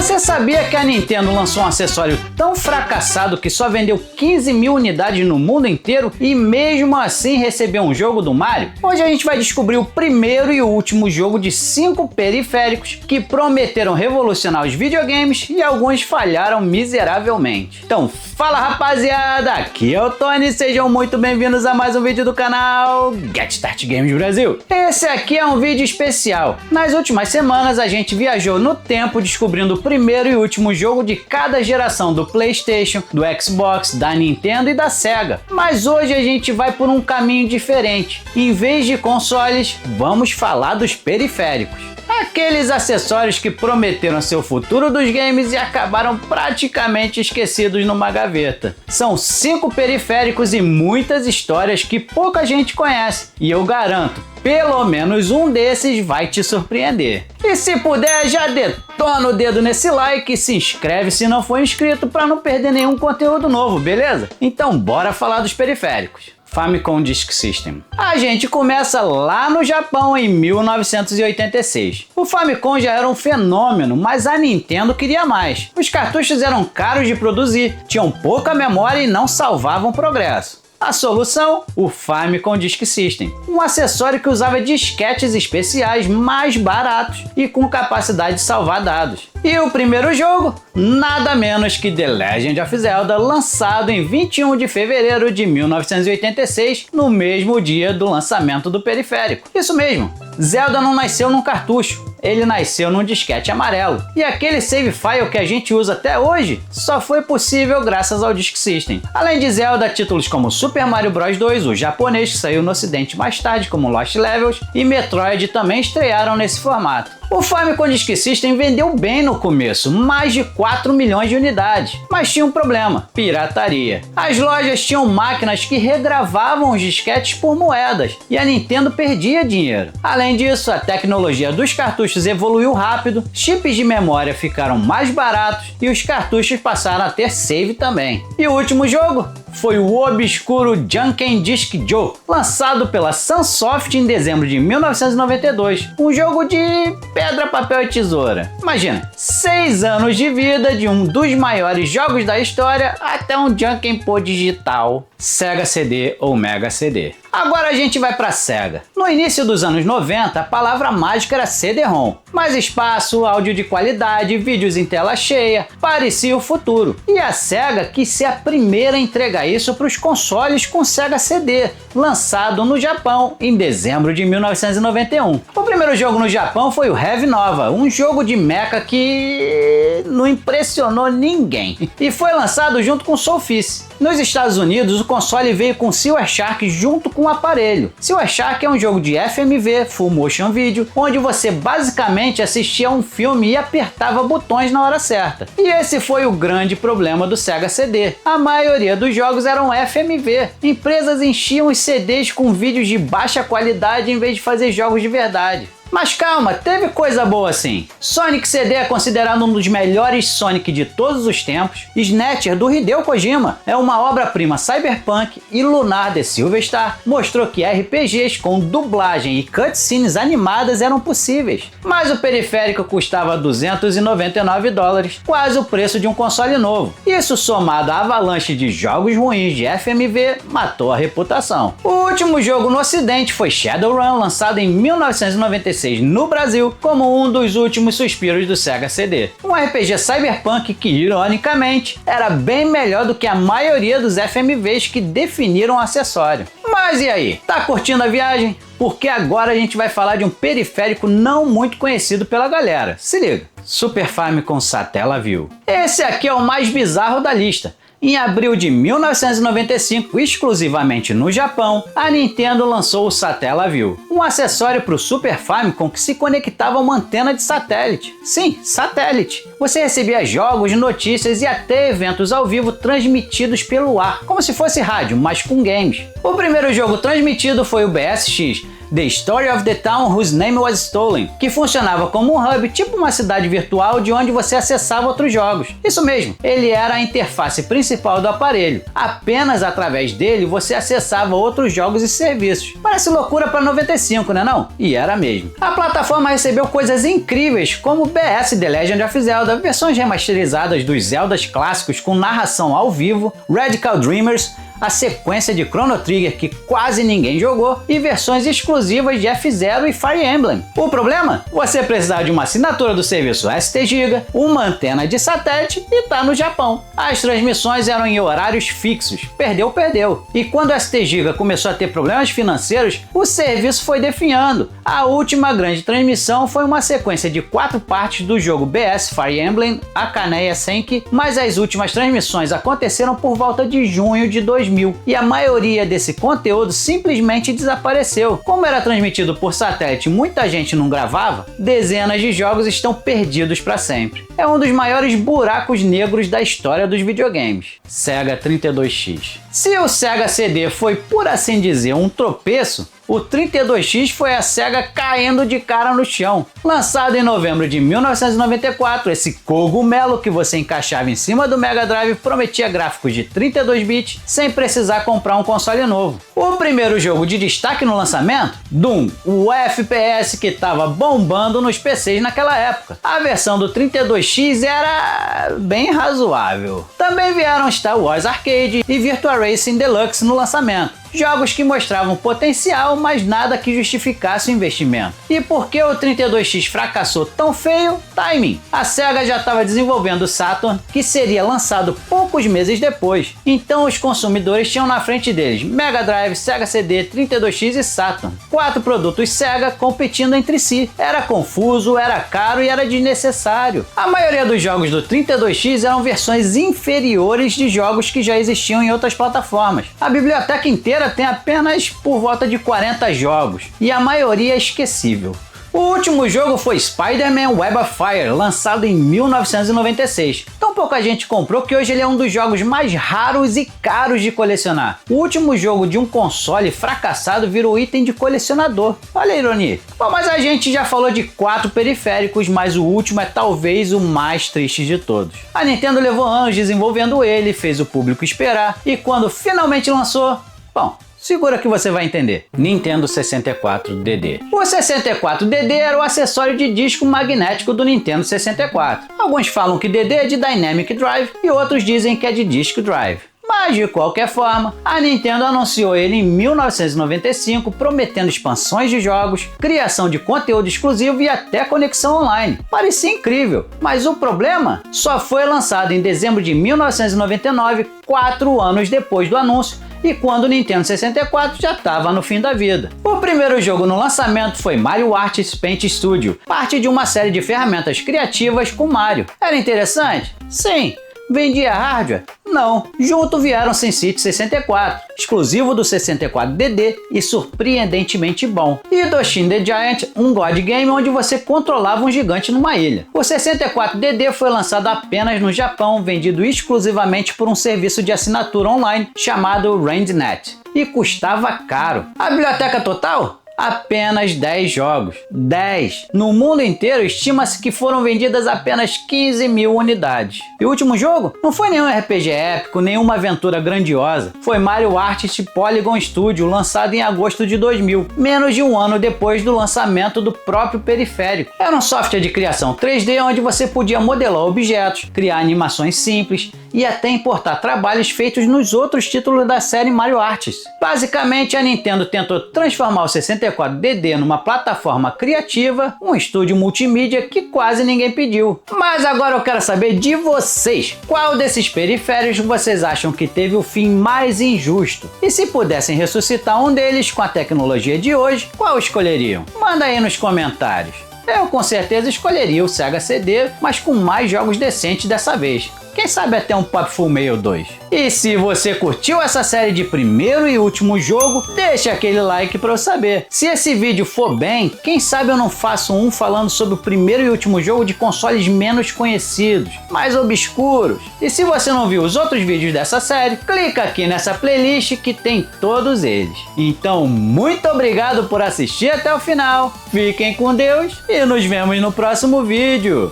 Você sabia que a Nintendo lançou um acessório tão fracassado que só vendeu 15 mil unidades no mundo inteiro e mesmo assim recebeu um jogo do Mario? Hoje a gente vai descobrir o primeiro e último jogo de 5 periféricos que prometeram revolucionar os videogames e alguns falharam miseravelmente. Então fala rapaziada, aqui é o Tony, sejam muito bem-vindos a mais um vídeo do canal Get Start Games Brasil. Esse aqui é um vídeo especial. Nas últimas semanas a gente viajou no tempo descobrindo o primeiro e último jogo de cada geração do PlayStation, do Xbox, da Nintendo e da Sega. Mas hoje a gente vai por um caminho diferente. Em vez de consoles, vamos falar dos periféricos. Aqueles acessórios que prometeram ser o futuro dos games e acabaram praticamente esquecidos numa gaveta. São 5 periféricos e muitas histórias que pouca gente conhece. E eu garanto, pelo menos um desses vai te surpreender. E se puder, já detona o dedo nesse like e se inscreve se não for inscrito para não perder nenhum conteúdo novo, beleza? Então bora falar dos periféricos. Famicom Disk System. A gente começa lá no Japão em 1986. O Famicom já era um fenômeno, mas a Nintendo queria mais. Os cartuchos eram caros de produzir, tinham pouca memória e não salvavam progresso. A solução? O Famicom Disk System, um acessório que usava disquetes especiais mais baratos e com capacidade de salvar dados. E o primeiro jogo? Nada menos que The Legend of Zelda, lançado em 21 de fevereiro de 1986, no mesmo dia do lançamento do periférico. Isso mesmo, Zelda não nasceu num cartucho, ele nasceu num disquete amarelo. E aquele save file que a gente usa até hoje só foi possível graças ao Disk System. Além de Zelda, títulos como Super Mario Bros 2, o japonês que saiu no ocidente mais tarde, como Lost Levels, e Metroid também estrearam nesse formato. O Famicom Disk System vendeu bem no começo, mais de 4 milhões de unidades, mas tinha um problema: pirataria. As lojas tinham máquinas que regravavam os disquetes por moedas e a Nintendo perdia dinheiro. Além disso, a tecnologia dos cartuchos evoluiu rápido, chips de memória ficaram mais baratos e os cartuchos passaram a ter save também. E o último jogo? Foi o obscuro Junken Disc Joe, lançado pela Sunsoft em dezembro de 1992, um jogo de pedra, papel e tesoura. Imagina, 6 anos de vida de um dos maiores jogos da história até um Junken Pô digital, Sega CD ou Mega CD. Agora a gente vai para Sega. No início dos anos 90, a palavra mágica era CD-ROM. Mais espaço, áudio de qualidade, vídeos em tela cheia, parecia o futuro. E a Sega quis ser a primeira a entregar isso para os consoles com Sega CD, lançado no Japão em dezembro de 1991. O primeiro jogo no Japão foi o Heavy Nova, um jogo de mecha que não impressionou ninguém. E foi lançado junto com Soulfice. Nos Estados Unidos, o console veio com Silver Shark junto com o aparelho. Silver Shark é um jogo de FMV, Full Motion Video, onde você basicamente assistia a um filme e apertava botões na hora certa. E esse foi o grande problema do Sega CD. A maioria dos jogos eram FMV. Empresas enchiam os CDs com vídeos de baixa qualidade em vez de fazer jogos de verdade. Mas calma, teve coisa boa sim. Sonic CD é considerado um dos melhores Sonic de todos os tempos. Snatcher, do Hideo Kojima, é uma obra-prima cyberpunk e Lunar The Silver Star mostrou que RPGs com dublagem e cutscenes animadas eram possíveis. Mas o periférico custava $299, quase o preço de um console novo. Isso somado à avalanche de jogos ruins de FMV, matou a reputação. O último jogo no ocidente foi Shadowrun, lançado em 1996 no Brasil como um dos últimos suspiros do Sega CD. Um RPG cyberpunk que, ironicamente, era bem melhor do que a maioria dos FMVs que definiram o acessório. Mas e aí? Tá curtindo a viagem? Porque agora a gente vai falar de um periférico não muito conhecido pela galera. Se liga. Super Famicom Satellaview. Esse aqui é o mais bizarro da lista. Em abril de 1995, exclusivamente no Japão, a Nintendo lançou o Satellaview, um acessório para o Super Famicom que se conectava a uma antena de satélite. Sim, satélite. Você recebia jogos, notícias e até eventos ao vivo transmitidos pelo ar, como se fosse rádio, mas com games. O primeiro jogo transmitido foi o BSX, The Story of the Town Whose Name Was Stolen, que funcionava como um hub, tipo uma cidade virtual de onde você acessava outros jogos. Isso mesmo, ele era a interface principal do aparelho. Apenas através dele você acessava outros jogos e serviços. Parece loucura para 95, né não? E era mesmo. A plataforma recebeu coisas incríveis como BS The Legend of Zelda, versões remasterizadas dos Zeldas clássicos com narração ao vivo, Radical Dreamers, a sequência de Chrono Trigger que quase ninguém jogou e versões exclusivas de F-Zero e Fire Emblem. O problema? Você precisava de uma assinatura do serviço ST Giga, uma antena de satélite e tá no Japão. As transmissões eram em horários fixos, perdeu. E quando a ST Giga começou a ter problemas financeiros, o serviço foi definhando. A última grande transmissão foi uma sequência de 4 partes do jogo BS Fire Emblem Akaneya Senki, mas as últimas transmissões aconteceram por volta de junho de 2000 e a maioria desse conteúdo simplesmente desapareceu. Como era transmitido por satélite e muita gente não gravava, dezenas de jogos estão perdidos para sempre. É um dos maiores buracos negros da história dos videogames. Sega 32X. Se o Sega CD foi, por assim dizer, um tropeço, o 32X foi a Sega caindo de cara no chão. Lançado em novembro de 1994, esse cogumelo que você encaixava em cima do Mega Drive prometia gráficos de 32 bits sem precisar comprar um console novo. O primeiro jogo de destaque no lançamento? Doom, o FPS que estava bombando nos PCs naquela época. A versão do 32X era bem razoável. Também vieram Star Wars Arcade e Virtua Racing Deluxe no lançamento. Jogos que mostravam potencial, mas nada que justificasse o investimento. E por que o 32X fracassou tão feio? Timing. A Sega já estava desenvolvendo o Saturn, que seria lançado poucos meses depois. Então os consumidores tinham na frente deles Mega Drive, Sega CD, 32X e Saturn. 4 produtos Sega competindo entre si. Era confuso, era caro e era desnecessário. A maioria dos jogos do 32X eram versões inferiores de jogos que já existiam em outras plataformas. A biblioteca inteira tem apenas por volta de 40 jogos, e a maioria é esquecível. O último jogo foi Spider-Man Web of Fire, lançado em 1996. Tão pouca gente comprou que hoje ele é um dos jogos mais raros e caros de colecionar. O último jogo de um console fracassado virou item de colecionador. Olha a ironia. Bom, mas a gente já falou de 4 periféricos, mas o último é talvez o mais triste de todos. A Nintendo levou anos desenvolvendo ele, fez o público esperar, e quando finalmente lançou, bom, segura que você vai entender. Nintendo 64DD. O 64DD era o acessório de disco magnético do Nintendo 64. Alguns falam que DD é de Dynamic Drive e outros dizem que é de Disk Drive. Mas de qualquer forma, a Nintendo anunciou ele em 1995, prometendo expansões de jogos, criação de conteúdo exclusivo e até conexão online. Parecia incrível, mas o problema só foi lançado em dezembro de 1999, 4 anos depois do anúncio, e quando o Nintendo 64 já estava no fim da vida. O primeiro jogo no lançamento foi Mario Artist Paint Studio, parte de uma série de ferramentas criativas com Mario. Era interessante? Sim. Vendia hardware? Não. Junto vieram SimCity 64, exclusivo do 64DD e surpreendentemente bom. E Toshin the Giant, um God Game onde você controlava um gigante numa ilha. O 64DD foi lançado apenas no Japão, vendido exclusivamente por um serviço de assinatura online chamado RandNet. E custava caro. A biblioteca total? Apenas 10 jogos. 10! No mundo inteiro, estima-se que foram vendidas apenas 15 mil unidades. E o último jogo? Não foi nenhum RPG épico, nenhuma aventura grandiosa. Foi Mario Artist Polygon Studio, lançado em agosto de 2000, menos de um ano depois do lançamento do próprio periférico. Era um software de criação 3D onde você podia modelar objetos, criar animações simples e até importar trabalhos feitos nos outros títulos da série Mario Artist. Basicamente, a Nintendo tentou transformar o 64DD numa plataforma criativa, um estúdio multimídia que quase ninguém pediu. Mas agora eu quero saber de vocês, qual desses periféricos vocês acham que teve o fim mais injusto? E se pudessem ressuscitar um deles com a tecnologia de hoje, qual escolheriam? Manda aí nos comentários. Eu com certeza escolheria o Sega CD, mas com mais jogos decentes dessa vez. Quem sabe até um Papo Full Mail 2. E se você curtiu essa série de primeiro e último jogo, deixa aquele like para eu saber. Se esse vídeo for bem, quem sabe eu não faço um falando sobre o primeiro e último jogo de consoles menos conhecidos, mais obscuros. E se você não viu os outros vídeos dessa série, clica aqui nessa playlist que tem todos eles. Então, muito obrigado por assistir até o final. Fiquem com Deus e nos vemos no próximo vídeo.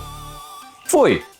Fui!